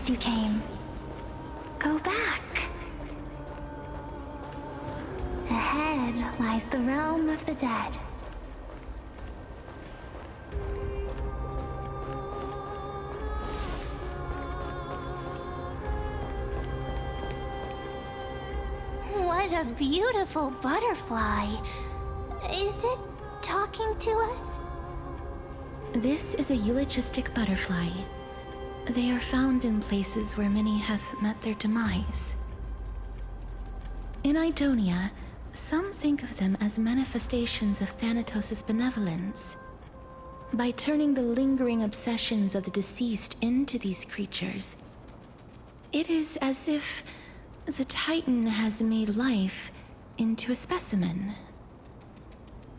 whence you came. Go back. Ahead lies the realm of the dead. What a beautiful butterfly. Is it talking to us? This is a eulogistic butterfly. They are found in places where many have met their demise. In Idonia, some think of them as manifestations of Thanatos' benevolence. By turning the lingering obsessions of the deceased into these creatures, it is as if the Titan has made life into a specimen.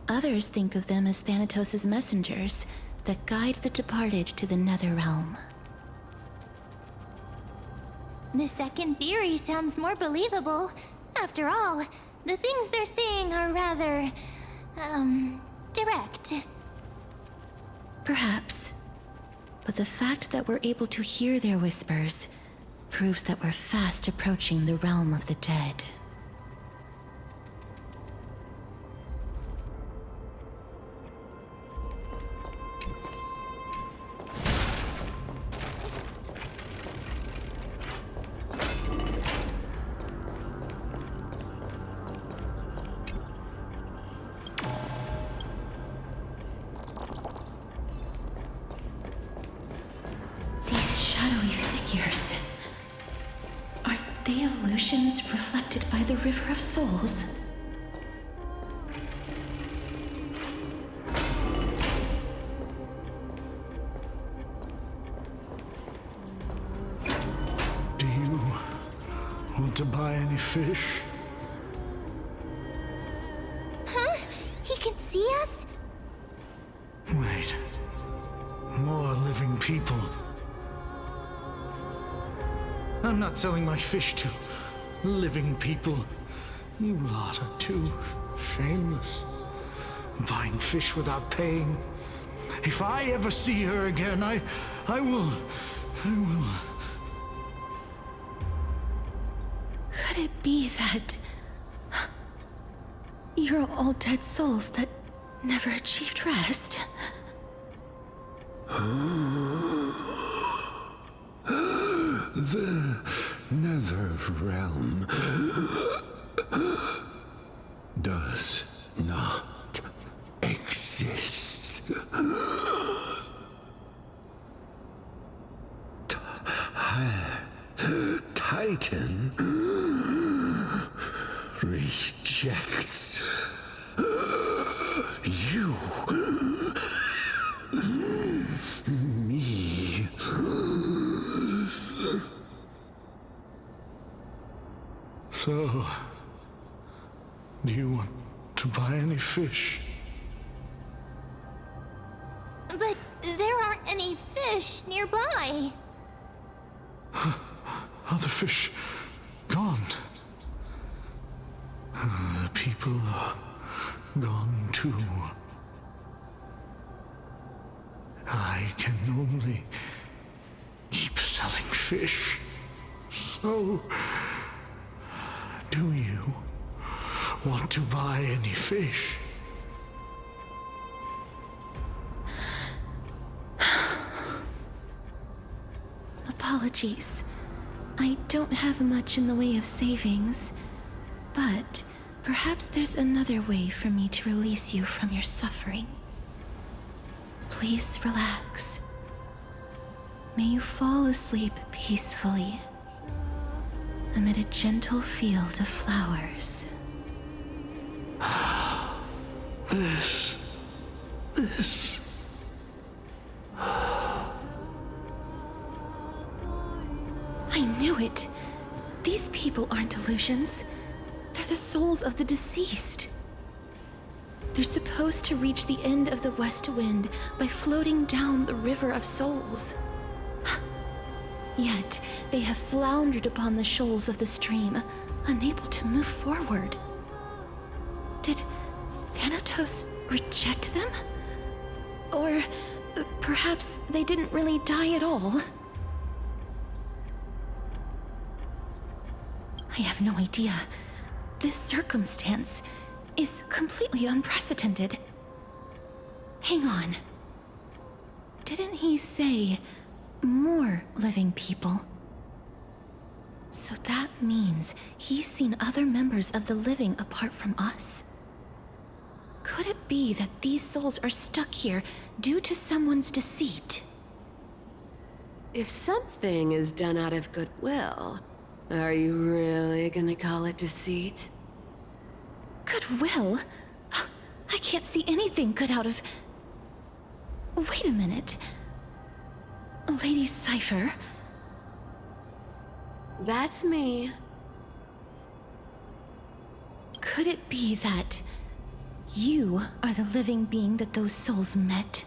Others think of them as Thanatos' messengers that guide the departed to the nether realm. The second theory sounds more believable. After all, the things they're saying are rather, direct. Perhaps. But the fact that we're able to hear their whispers proves that we're fast approaching the realm of the dead. Reflected by the River of Souls. Do you want to buy any fish? Huh? He can see us? Wait. More living people. I'm not selling my fish to living people. You lot are too shameless. Buying fish without paying. If I ever see her again, I will... Could it be that you're all dead souls that never achieved rest? The nether realm does not exist. Titan rejects you. Me. So, do you want to buy any fish? But there aren't any fish nearby. Other fish gone. The people are gone too. I can only keep selling fish. So, do you want to buy any fish? Apologies. I don't have much in the way of savings, but perhaps there's another way for me to release you from your suffering. Please relax. May you fall asleep peacefully amid a gentle field of flowers. This. I knew it. These people aren't illusions. They're the souls of the deceased. They're supposed to reach the end of the west wind by floating down the River of Souls. Yet, they have floundered upon the shoals of the stream, unable to move forward. Did Thanatos reject them? Or perhaps they didn't really die at all? I have no idea. This circumstance is completely unprecedented. Hang on. Didn't he say more living people? So that means he's seen other members of the living apart from us? Could it be that these souls are stuck here due to someone's deceit? If something is done out of goodwill, are you really gonna call it deceit? Goodwill? I can't see anything good out of... Wait a minute. Lady Cypher? That's me. Could it be that you are the living being that those souls met?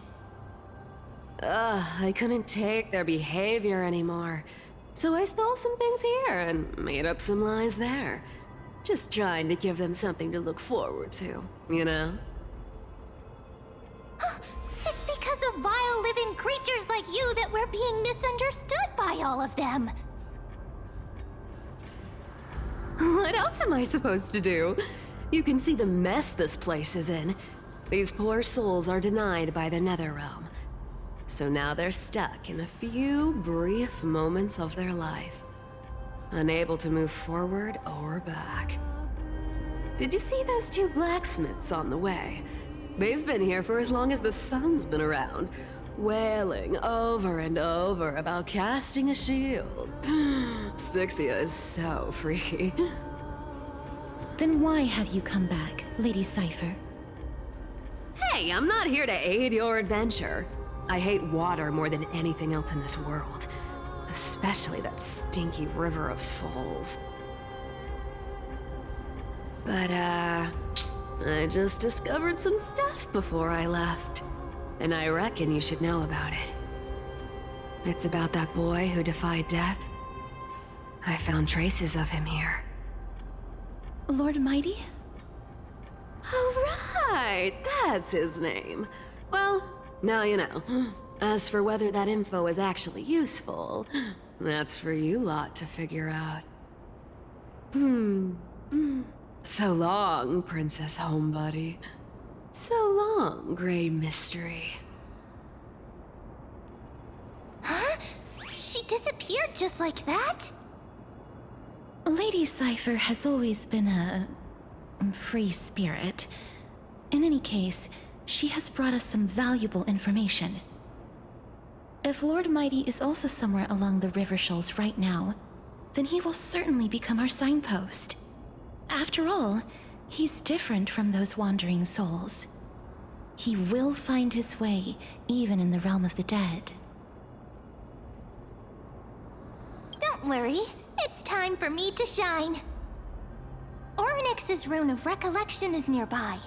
I couldn't take their behavior anymore. So I stole some things here and made up some lies there. Just trying to give them something to look forward to, you know? It's because of vile living creatures like you that we're being misunderstood by all of them. What else am I supposed to do? You can see the mess this place is in. These poor souls are denied by the Netherrealm. So now they're stuck in a few brief moments of their life, unable to move forward or back. Did you see those two blacksmiths on the way? They've been here for as long as the sun's been around, wailing over and over about casting a shield. Styxia is so freaky. Then why have you come back, Lady Cypher? Hey, I'm not here to aid your adventure. I hate water more than anything else in this world. Especially that stinky river of souls. But, I just discovered some stuff before I left. And I reckon you should know about it. It's about that boy who defied death. I found traces of him here. Lord Mighty? Oh, right! That's his name. Well, now you know. As for whether that info is actually useful, that's for you lot to figure out. So long, Princess Homebody. So long, Grey Mystery. Huh? She disappeared just like that? Lady Cypher has always been a free spirit. In any case, she has brought us some valuable information. If Lord Mighty is also somewhere along the river shoals right now, then he will certainly become our signpost. After all, he's different from those wandering souls. He will find his way, even in the realm of the dead. Don't worry, it's time for me to shine. Ornyx's rune of recollection is nearby.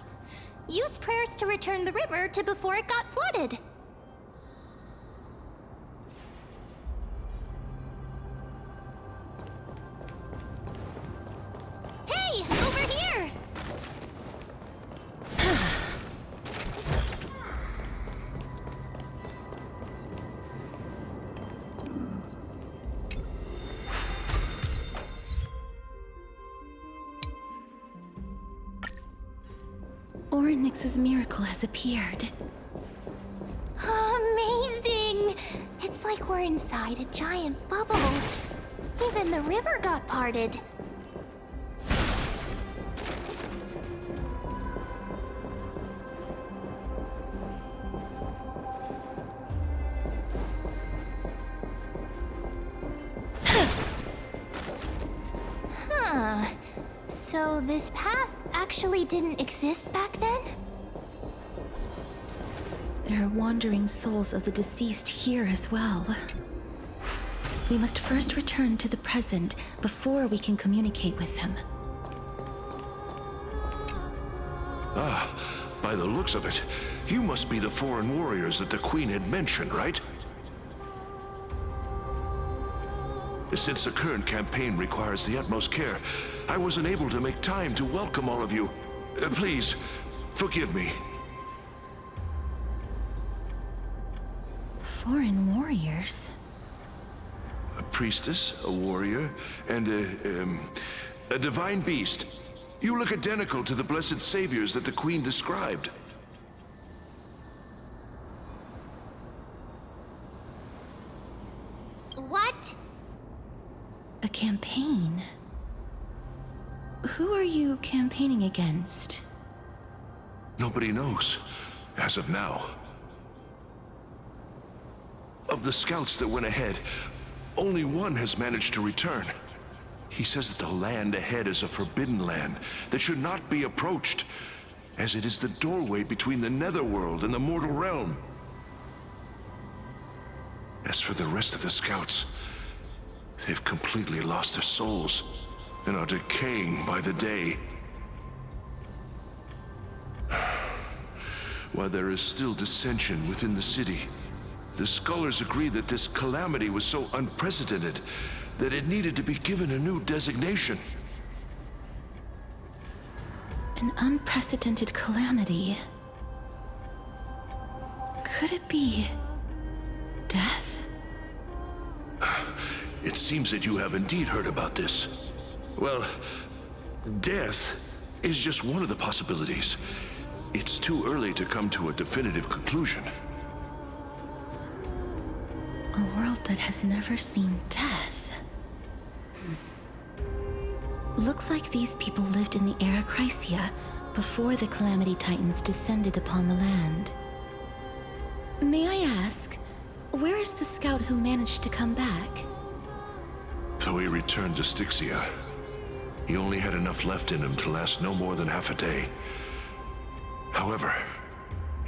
Use prayers to return the river to before it got flooded. Hey, over here! Ornyx's miracle has appeared. Amazing! It's like we're inside a giant bubble. Even the river got parted. Huh. So this path actually didn't exist back then? There are wandering souls of the deceased here as well. We must first return to the present before we can communicate with them. Ah, by the looks of it, you must be the foreign warriors that the Queen had mentioned, right? Since the current campaign requires the utmost care, I wasn't able to make time to welcome all of you. Please, forgive me. Foreign warriors? A priestess, a warrior, and a divine beast. You look identical to the blessed saviors that the Queen described. What? A campaign? Who are you campaigning against? Nobody knows, as of now. Of the scouts that went ahead, only one has managed to return. He says that the land ahead is a forbidden land that should not be approached, as it is the doorway between the netherworld and the mortal realm. As for the rest of the scouts, they've completely lost their souls and are decaying by the day. While there is still dissension within the city, the scholars agree that this calamity was so unprecedented that it needed to be given a new designation. An unprecedented calamity. Could it be death? It seems that you have indeed heard about this. Well, death is just one of the possibilities. It's too early to come to a definitive conclusion. A world that has never seen death. Looks like these people lived in the era Chrysia before the Calamity Titans descended upon the land. May I ask, where is the scout who managed to come back? Though he returned to Styxia, he only had enough left in him to last no more than half a day. However,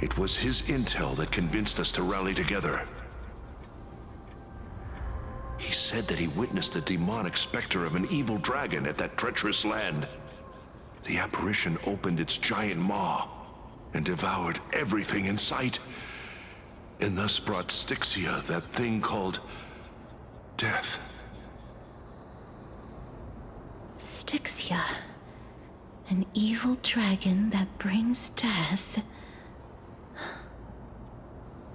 it was his intel that convinced us to rally together. He said that he witnessed the demonic specter of an evil dragon at that treacherous land. The apparition opened its giant maw and devoured everything in sight, and thus brought Styxia that thing called death. Styxia. An evil dragon that brings death.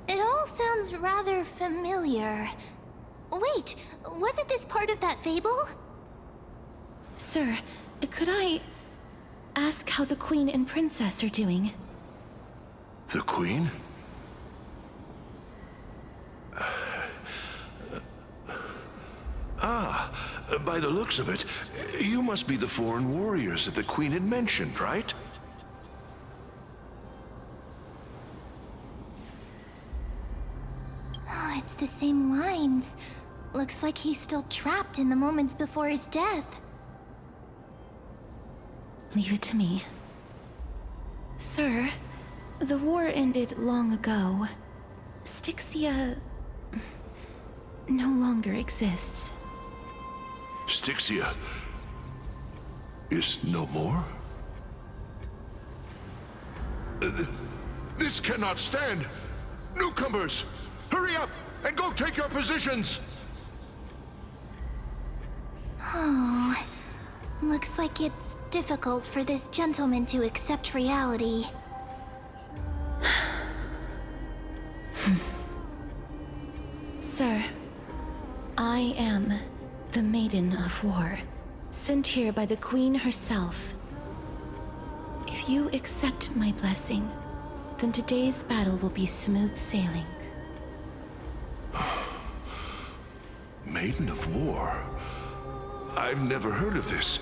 It all sounds rather familiar. Wait, wasn't this part of that fable? Sir, could I ask how the Queen and Princess are doing? The Queen? By the looks of it, you must be the foreign warriors that the Queen had mentioned, right? Oh, it's the same lines. Looks like he's still trapped in the moments before his death. Leave it to me. Sir, the war ended long ago. Styxia no longer exists. Styxia is no more? This cannot stand! Newcomers, hurry up and go take your positions! Oh, looks like it's difficult for this gentleman to accept reality. Sir, I am the Maiden of War, sent here by the Queen herself. If you accept my blessing, then today's battle will be smooth sailing. Maiden of War? I've never heard of this.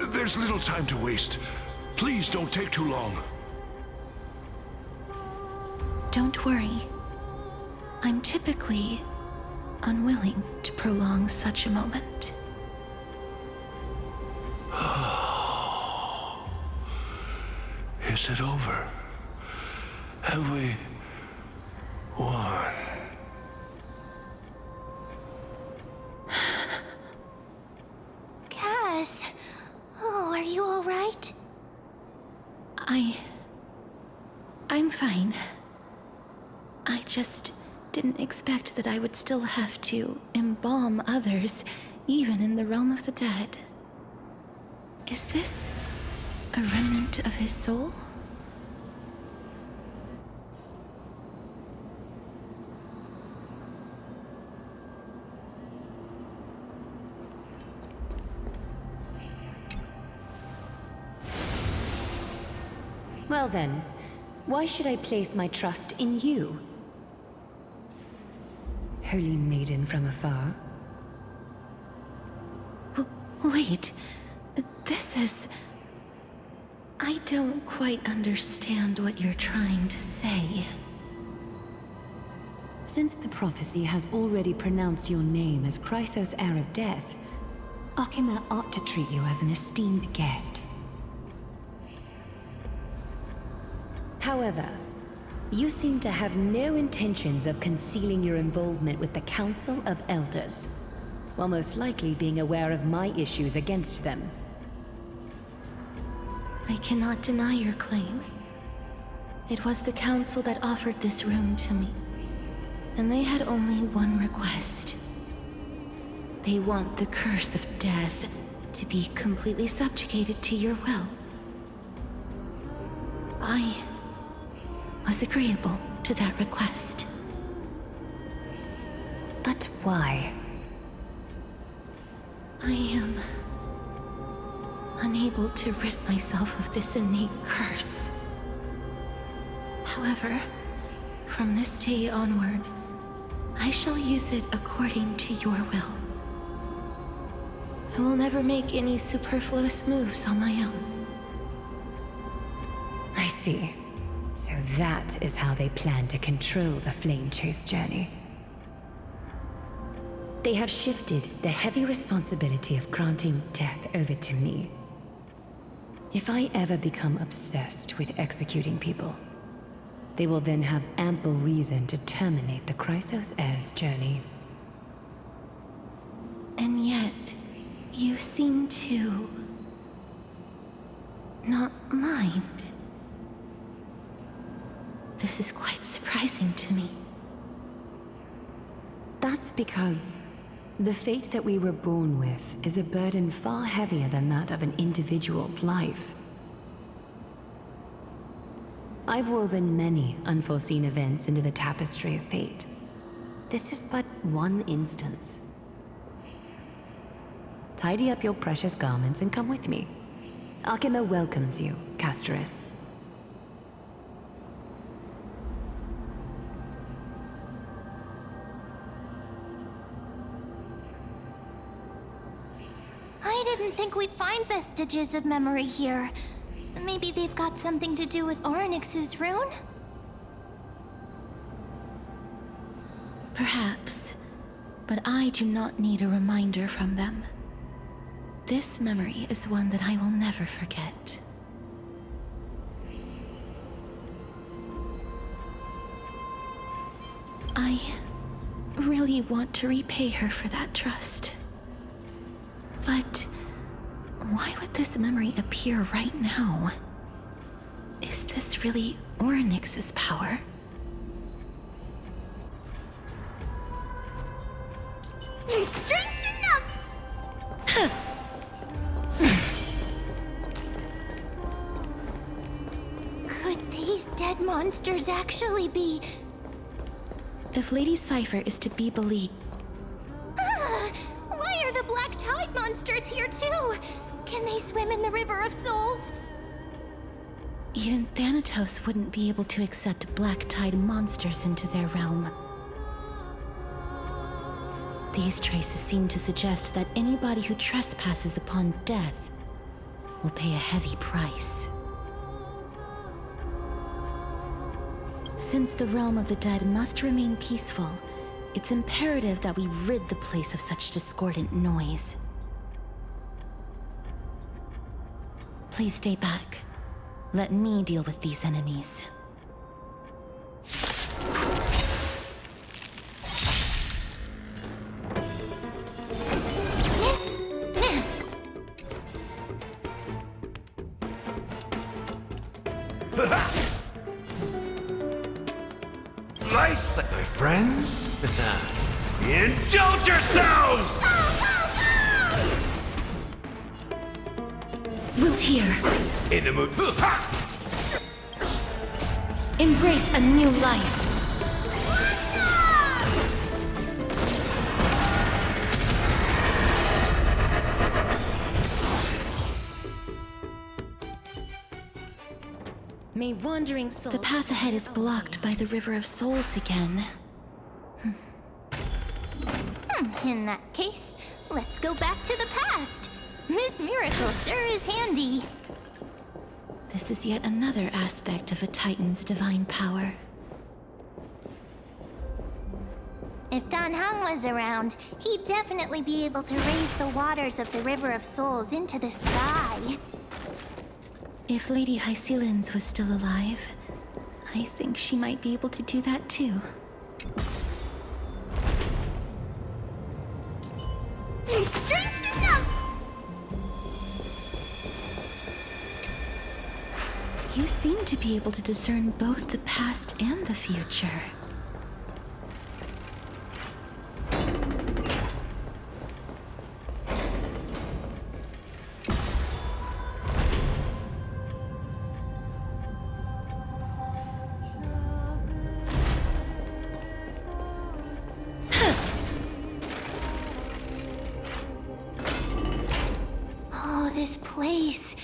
There's little time to waste. Please don't take too long. Don't worry. I'm typically unwilling to prolong such a moment. Is it over? Have we won? Cass, oh, are you all right? I'm fine. I just didn't expect that I would still have to embalm others, even in the realm of the dead. Is this a remnant of his soul? Well then, why should I place my trust in you? Holy maiden from afar. Wait, this is... I don't quite understand what you're trying to say. Since the prophecy has already pronounced your name as Chrysos, heir of death, Akima ought to treat you as an esteemed guest. However, you seem to have no intentions of concealing your involvement with the Council of Elders, while most likely being aware of my issues against them. I cannot deny your claim. It was the Council that offered this room to me, and they had only one request. They want the curse of death to be completely subjugated to your will. I was agreeable to that request. But why? I am unable to rid myself of this innate curse. However, from this day onward, I shall use it according to your will. I will never make any superfluous moves on my own. I see. So that is how they plan to control the Flame Chase journey. They have shifted the heavy responsibility of granting death over to me. If I ever become obsessed with executing people, they will then have ample reason to terminate the Chrysos heir's journey. And yet, you seem to not mind. This is quite surprising to me. That's because the fate that we were born with is a burden far heavier than that of an individual's life. I've woven many unforeseen events into the tapestry of fate. This is but one instance. Tidy up your precious garments and come with me. Akima welcomes you, Castoris. I didn't think we'd find vestiges of memory here. Maybe they've got something to do with Orynyx's rune? Perhaps, but I do not need a reminder from them. This memory is one that I will never forget. I really want to repay her for that trust. But why would this memory appear right now? Is this really Orynyx's power? You're strength enough! Could these dead monsters actually be... If Lady Cypher is to be believed... Why are the Black Tide monsters here too? Can they swim in the River of Souls? Even Thanatos wouldn't be able to accept Black Tide monsters into their realm. These traces seem to suggest that anybody who trespasses upon death will pay a heavy price. Since the realm of the dead must remain peaceful, it's imperative that we rid the place of such discordant noise. Please stay back. Let me deal with these enemies. Nice, my friends. Indulge yourselves! Wilt here. In the mood. Embrace a new life. May wandering souls... The path ahead is blocked by the River of Souls again. In that case, let's go back to the past. This miracle sure is handy. This is yet another aspect of a Titan's divine power. If Dan Heng was around, he'd definitely be able to raise the waters of the River of Souls into the sky. If Lady Hycelens was still alive, I think she might be able to do that too. There's strength enough! You seem to be able to discern both the past and the future. Oh, this place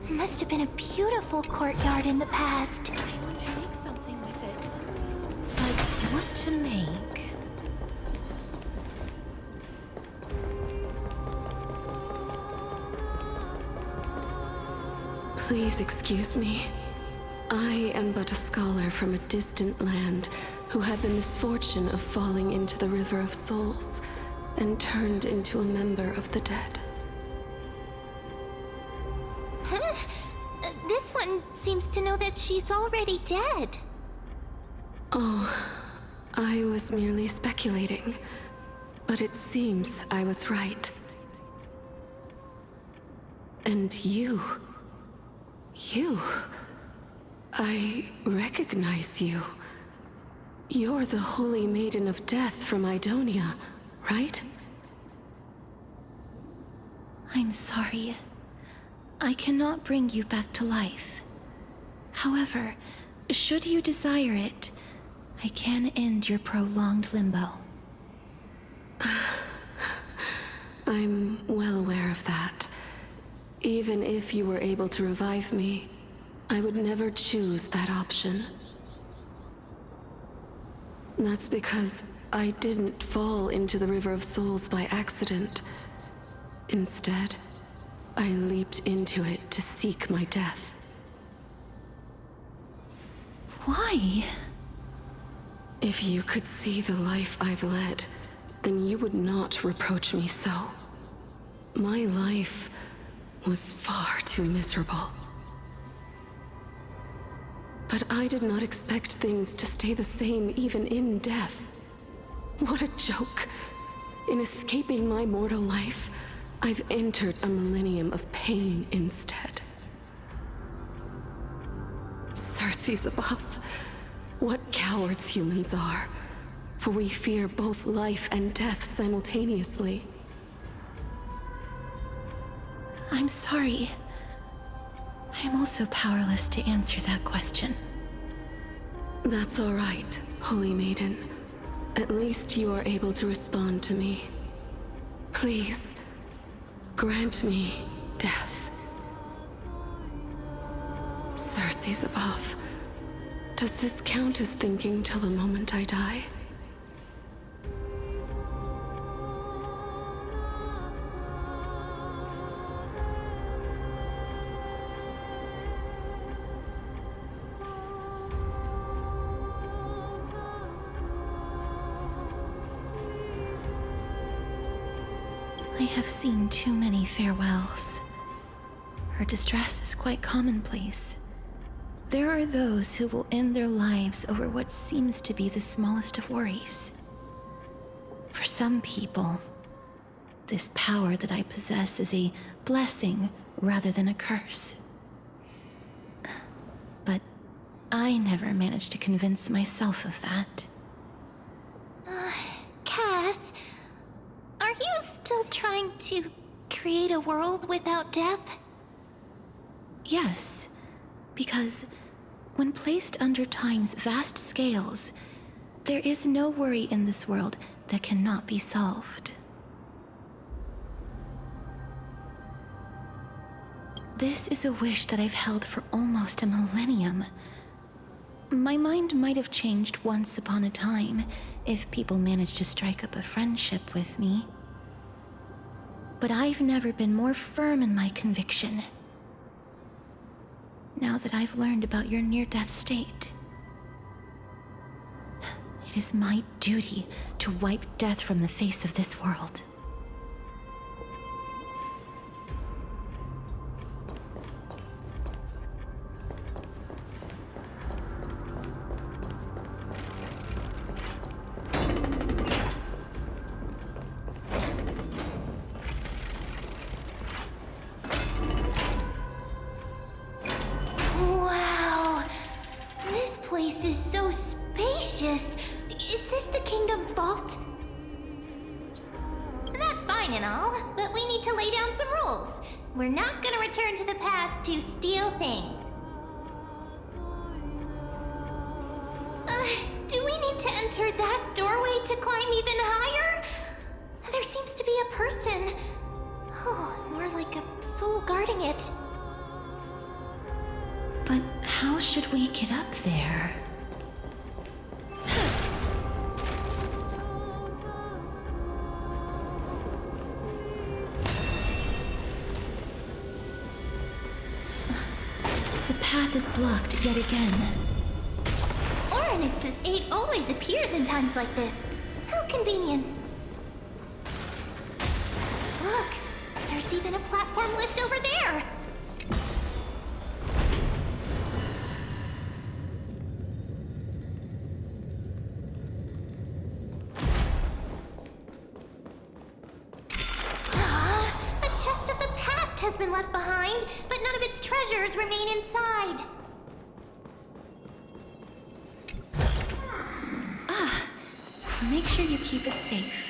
must have been a beautiful courtyard in the past. I want to make something with it. But what to make? Please excuse me. I am but a scholar from a distant land who had the misfortune of falling into the River of Souls and turned into a member of the dead. Huh? This one seems to know that she's already dead. Oh, I was merely speculating, but it seems I was right. And you... I recognize you. You're the Holy Maiden of Death from Idonia, right? I'm sorry. I cannot bring you back to life. However, should you desire it, I can end your prolonged limbo. I'm well aware of that. Even if you were able to revive me, I would never choose that option. That's because I didn't fall into the River of Souls by accident. Instead, I leaped into it to seek my death. Why? If you could see the life I've led, then you would not reproach me so. My life was far too miserable. But I did not expect things to stay the same even in death. What a joke. In escaping my mortal life, I've entered a millennium of pain instead. Circe's above. What cowards humans are. For we fear both life and death simultaneously. I'm sorry. I'm also powerless to answer that question. That's all right, Holy Maiden. At least you are able to respond to me. Please, grant me death. Circe's above. Does this count as thinking till the moment I die? I have seen too many farewells. Her distress is quite commonplace. There are those who will end their lives over what seems to be the smallest of worries. For some people, this power that I possess is a blessing rather than a curse. But I never managed to convince myself of that. Cass, are you still trying to create a world without death? Yes, because when placed under time's vast scales, there is no worry in this world that cannot be solved. This is a wish that I've held for almost a millennium. My mind might have changed once upon a time if people managed to strike up a friendship with me. But I've never been more firm in my conviction. Now that I've learned about your near-death state, it is my duty to wipe death from the face of this world. Wow! This place is so spacious. Is this the kingdom's vault? That's fine and all, but we need to lay down some rules. We're not gonna return to the past to steal things. Do we need to enter that doorway to climb even higher? There seems to be a person. Oh, more like a soul guarding it. But how should we get up there? The path is blocked yet again. Oryx's 8 always appears in times like this. How convenient. Look, there's even a platform lift over there. A chest of the past has been left behind, but none of its treasures remain inside. Make sure you keep it safe.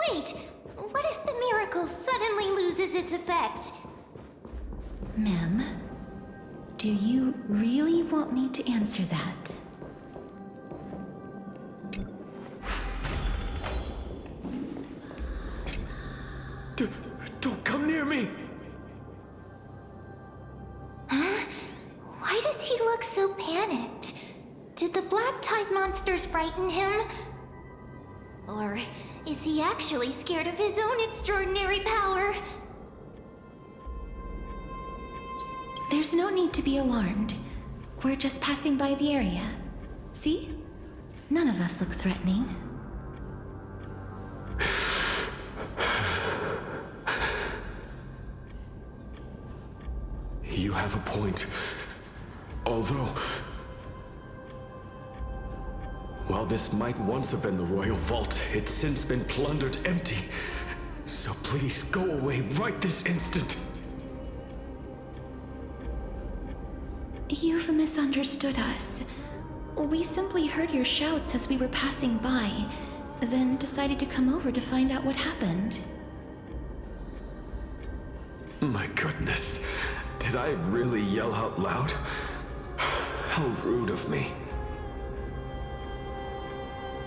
Wait, what if the miracle suddenly loses its effect? Ma'am, do you really want me to answer that? Don't come near me! Huh? Why does he look so panicked? Did the black tide monsters frighten him? Or is he actually scared of his own extraordinary power? There's no need to be alarmed. We're just passing by the area. See? None of us look threatening. You have a point. Although, while this might once have been the royal vault, it's since been plundered empty. So please go away right this instant. You've misunderstood us. We simply heard your shouts as we were passing by, then decided to come over to find out what happened. My goodness, did I really yell out loud? How rude of me.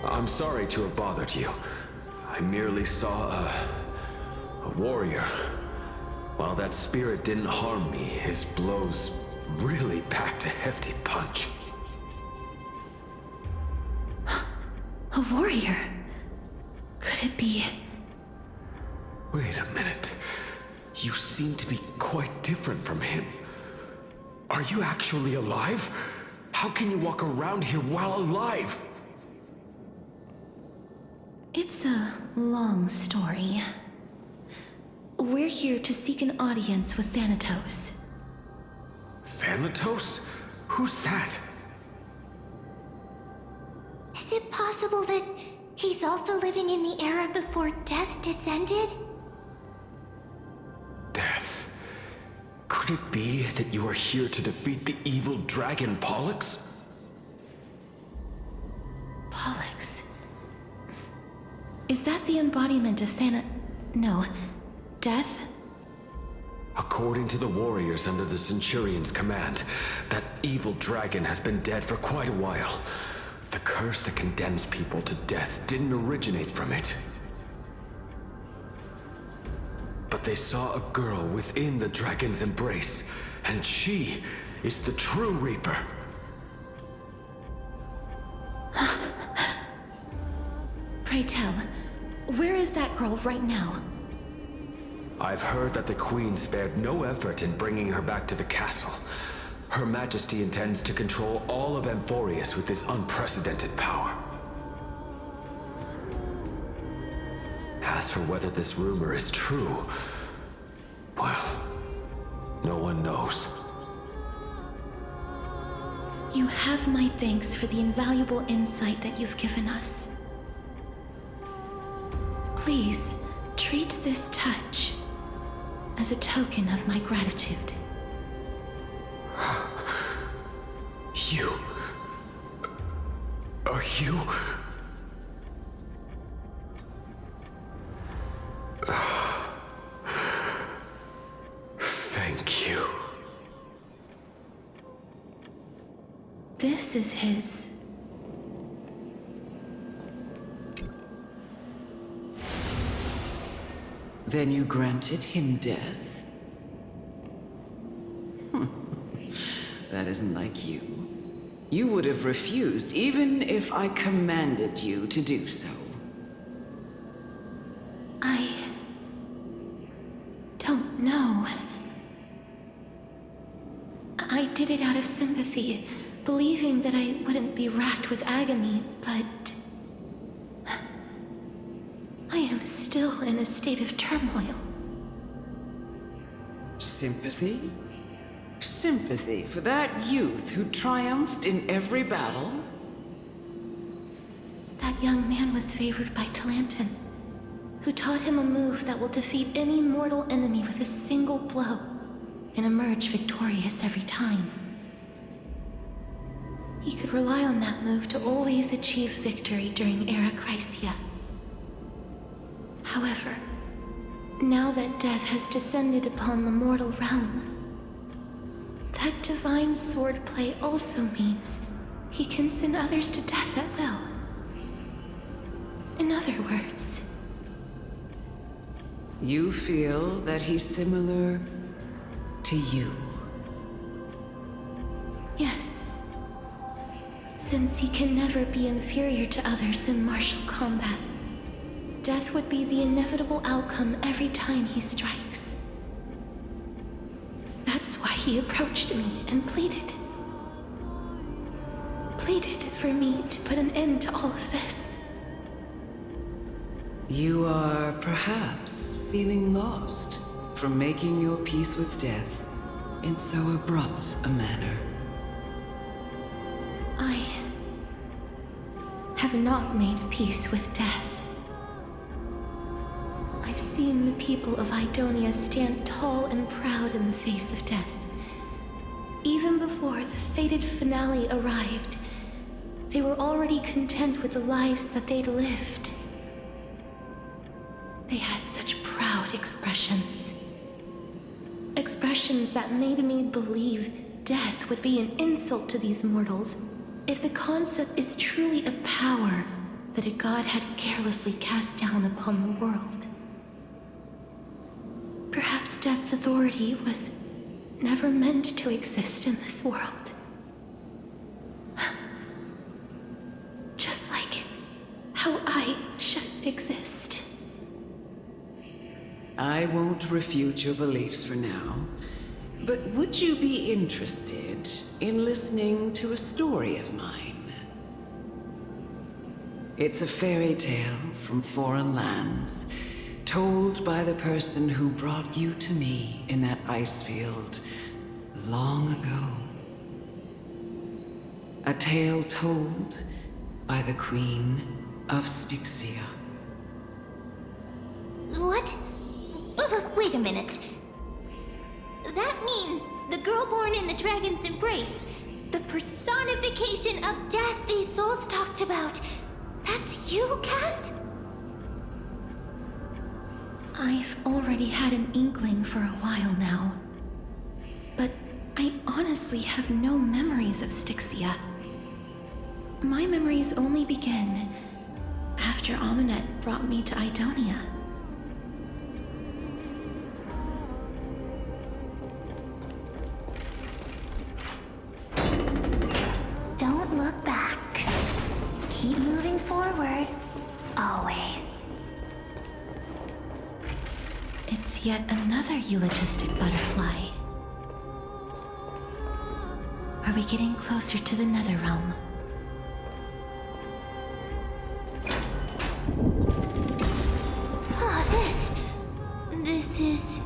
I'm sorry to have bothered you. I merely saw a warrior. While that spirit didn't harm me, his blows really packed a hefty punch. A warrior? Could it be? Wait a minute. You seem to be quite different from him. Are you actually alive? How can you walk around here while alive? It's a long story. We're here to seek an audience with Thanatos. Thanatos? Who's that? Is it possible that he's also living in the era before death descended? Death? Could it be that you are here to defeat the evil dragon Is that the embodiment of No. Death? According to the warriors under the Centurion's command, that evil dragon has been dead for quite a while. The curse that condemns people to death didn't originate from it. But they saw a girl within the dragon's embrace, and she is the true Reaper. Pray tell, where is that girl right now? I've heard that the Queen spared no effort in bringing her back to the castle. Her Majesty intends to control all of Amphorius with this unprecedented power. As for whether this rumor is true, well, no one knows. You have my thanks for the invaluable insight that you've given us. Please, treat this touch as a token of my gratitude. You... Are you... Thank you. This is his... Then you granted him death? That isn't like you. You would have refused even if I commanded you to do so. I don't know. I did it out of sympathy, believing that I wouldn't be racked with agony, but... I am still in a state of turmoil. Sympathy? Sympathy for that youth who triumphed in every battle? That young man was favored by Talantin, who taught him a move that will defeat any mortal enemy with a single blow and emerge victorious every time. He could rely on that move to always achieve victory during Era Chrysia. However, now that death has descended upon the mortal realm, that divine swordplay also means he can send others to death at will. In other words... You feel that he's similar to you? Yes. Since he can never be inferior to others in martial combat, death would be the inevitable outcome every time he strikes. That's why he approached me and pleaded. Pleaded for me to put an end to all of this. You are perhaps feeling lost from making your peace with death in so abrupt a manner. I have not made peace with death. I've seen the people of Idonia stand tall and proud in the face of death. Even before the fated finale arrived, they were already content with the lives that they'd lived. They had such proud expressions. Expressions that made me believe death would be an insult to these mortals if the concept is truly a power that a god had carelessly cast down upon the world. Perhaps death's authority was never meant to exist in this world. Just like how I shouldn't exist. I won't refute your beliefs for now, but would you be interested in listening to a story of mine? It's a fairy tale from foreign lands, told by the person who brought you to me in that ice field long ago. A tale told by the Queen of Styxia. What? Wait a minute. That means the girl born in the dragon's embrace, the personification of death these souls talked about. That's you, Cass? I've already had an inkling for a while now. But I honestly have no memories of Styxia. My memories only begin after Aminet brought me to Idonia. Don't look back. Keep moving forward. Always. It's yet another eulogistic butterfly. Are we getting closer to the Netherrealm? This is...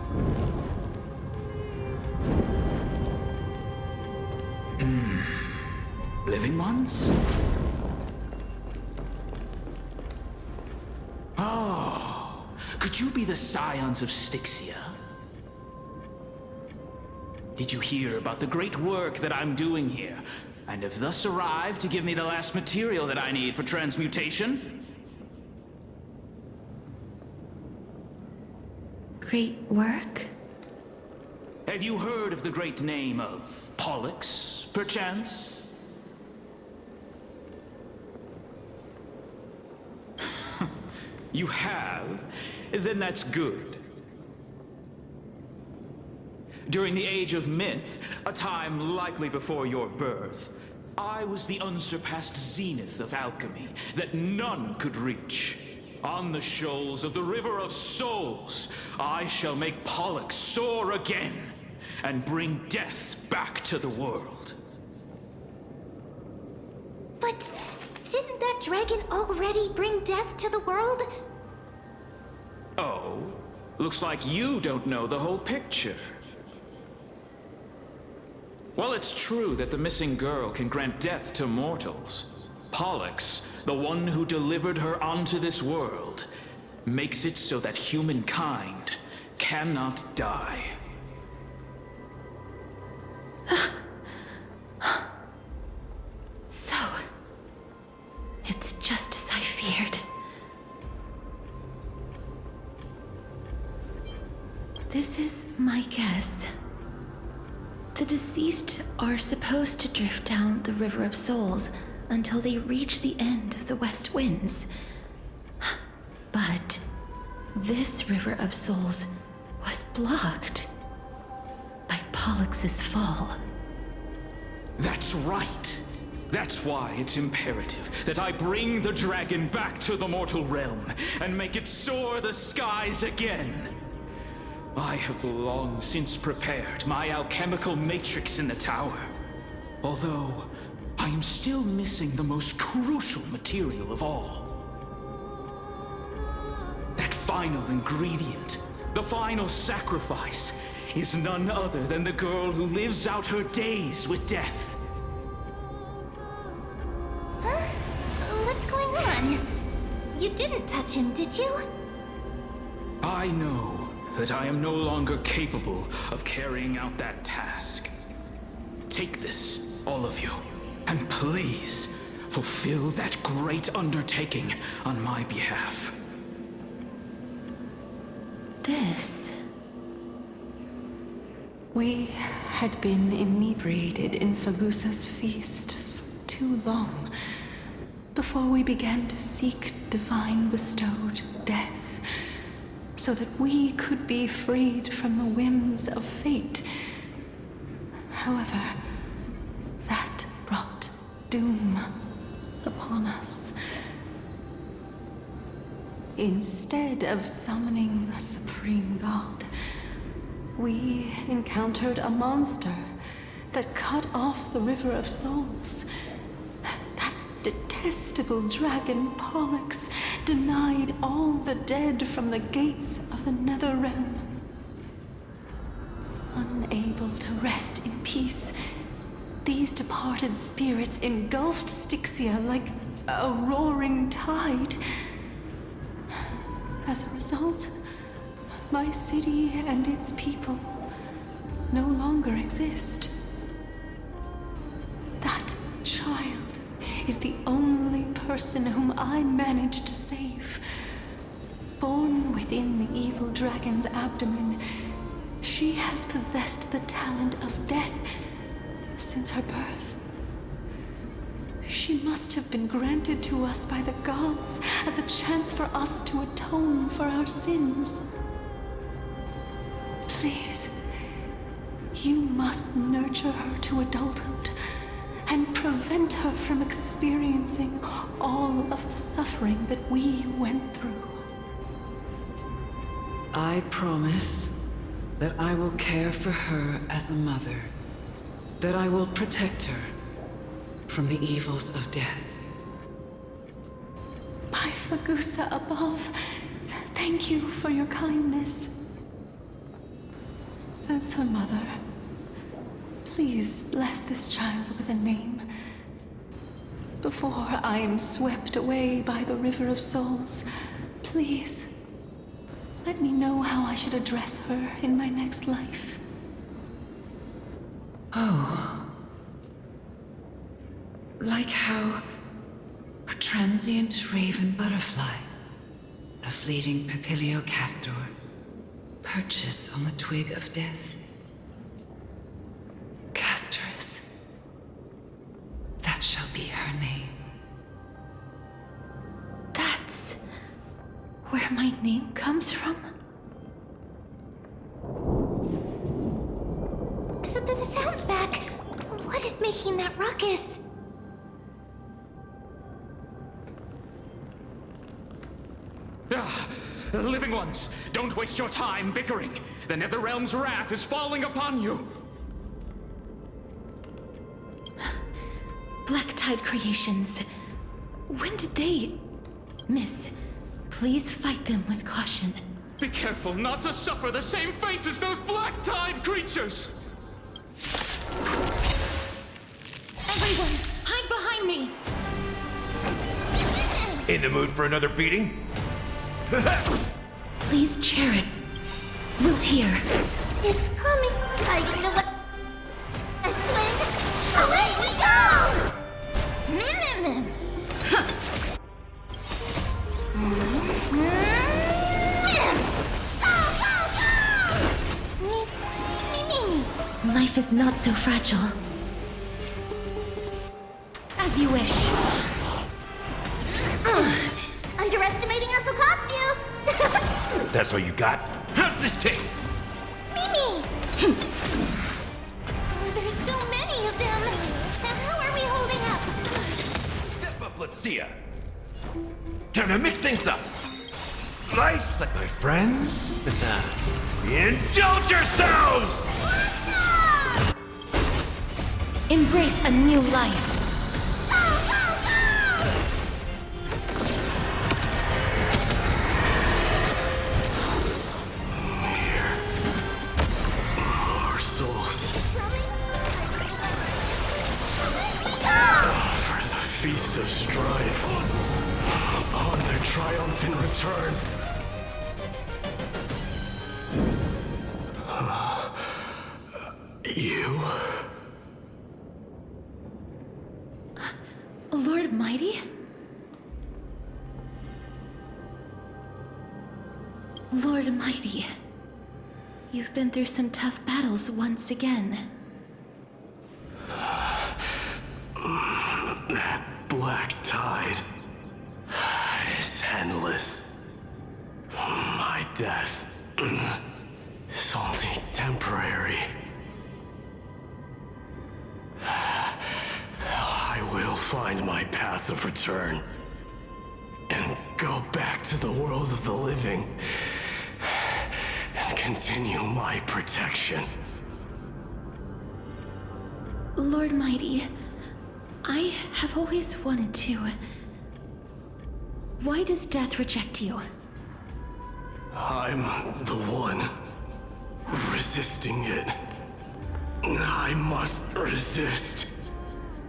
Living ones? Oh, could you be the scions of Styxia? Did you hear about the great work that I'm doing here, and have thus arrived to give me the last material that I need for transmutation? Great work? Have you heard of the great name of Pollux, perchance? You have? Then that's good. During the Age of Myth, a time likely before your birth, I was the unsurpassed zenith of alchemy that none could reach. On the shoals of the River of Souls, I shall make Pollux soar again and bring death back to the world. But didn't that dragon already bring death to the world? Oh, looks like you don't know the whole picture. While it's true that the missing girl can grant death to mortals, Pollux, the one who delivered her onto this world, makes it so that humankind cannot die. So, it's just as I feared. This is my guess. The deceased are supposed to drift down the River of Souls until they reach the end of the West Winds. But this River of Souls was blocked by Pollux's fall. That's right. That's why it's imperative that I bring the dragon back to the mortal realm and make it soar the skies again. I have long since prepared my alchemical matrix in the tower, although I am still missing the most crucial material of all. That final ingredient, the final sacrifice, is none other than the girl who lives out her days with death. Huh? What's going on? You didn't touch him, did you? I know that I am no longer capable of carrying out that task. Take this, all of you, and please fulfill that great undertaking on my behalf. This... We had been inebriated in Fagusa's feast for too long before we began to seek divine bestowed death, so that we could be freed from the whims of fate. However, that brought doom upon us. Instead of summoning a supreme god, we encountered a monster that cut off the River of Souls. That detestable dragon Pollux denied all the dead from the gates of the Netherrealm. Unable to rest in peace, these departed spirits engulfed Styxia like a roaring tide. As a result, my city and its people no longer exist. That child is the only person whom I managed to save. Born within the evil dragon's abdomen, she has possessed the talent of death since her birth. She must have been granted to us by the gods as a chance for us to atone for our sins. Please, you must nurture her to adulthood and prevent her from experiencing all of the suffering that we went through. I promise that I will care for her as a mother, that I will protect her from the evils of death. By Fagusa above, thank you for your kindness. As her mother, please bless this child with a name before I am swept away by the river of souls. Please, let me know how I should address her in my next life. Oh. Like how a transient raven butterfly, a fleeting papilio castor, perches on the twig of death. Castorus. That shall be her name. That's where my name comes from? The sound's back. What is making that ruckus? Living ones, don't waste your time bickering. The Netherrealm's wrath is falling upon you. Black Tide creations. When did they... Miss, please fight them with caution. Be careful not to suffer the same fate as those Black Tide creatures! Everyone, hide behind me! In the mood for another beating? Please chair it. Wilt here. It's coming. I know what. A swing. Away we go! Mim. Go! Life is not so fragile. As you wish. Underestimating us will cost you. That's all you got? How's this taste? Mimi! There's so many of them. How are we holding up? Step up, let's see ya. Time to mix things up. Nice, like my friends. Indulge yourselves! Embrace a new life. Feast of strife upon their triumphant return. You? Lord Mighty? Lord Mighty, you've been through some tough battles once again. That black tide is endless. My death is only temporary. I will find my path of return and go back to the world of the living and continue my protection. Lord Mighty, I have always wanted to. Why does death reject you? I'm the one resisting it. I must resist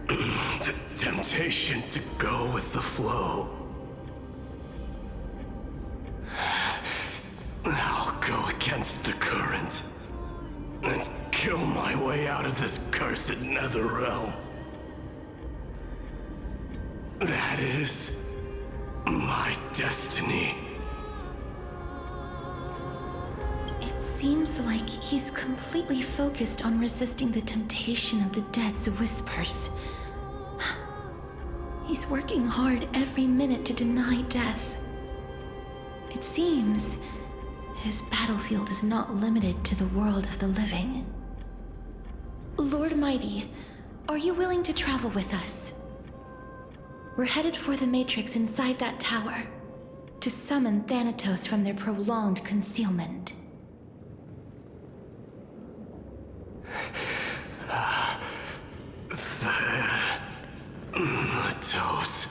the temptation to go with the flow. I'll go against the current and kill my way out of this cursed Netherrealm. That is my destiny. seems like he's completely focused on resisting the temptation of the dead's whispers. He's working hard every minute to deny death. It seems his battlefield is not limited to the world of the living. Lord Mighty, are you willing to travel with us? We're headed for the Matrix inside that tower, to summon Thanatos from their prolonged concealment. Thanatos.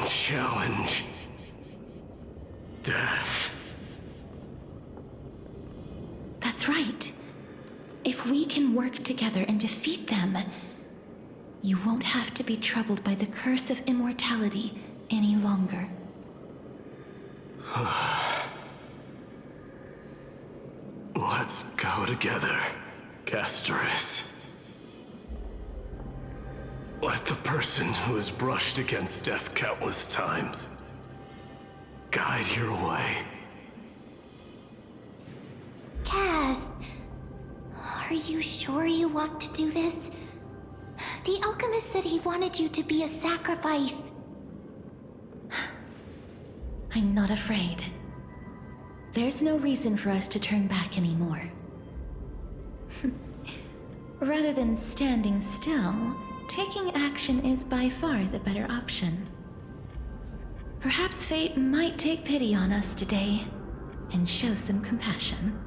Challenge. Death. That's right. If we can work together and defeat them, you won't have to be troubled by the curse of immortality any longer. Let's go together, Castorus. Let the person who has brushed against death countless times guide your way. Cass, are you sure you want to do this? The alchemist said he wanted you to be a sacrifice. I'm not afraid. There's no reason for us to turn back anymore. Rather than standing still, taking action is by far the better option. Perhaps fate might take pity on us today and show some compassion.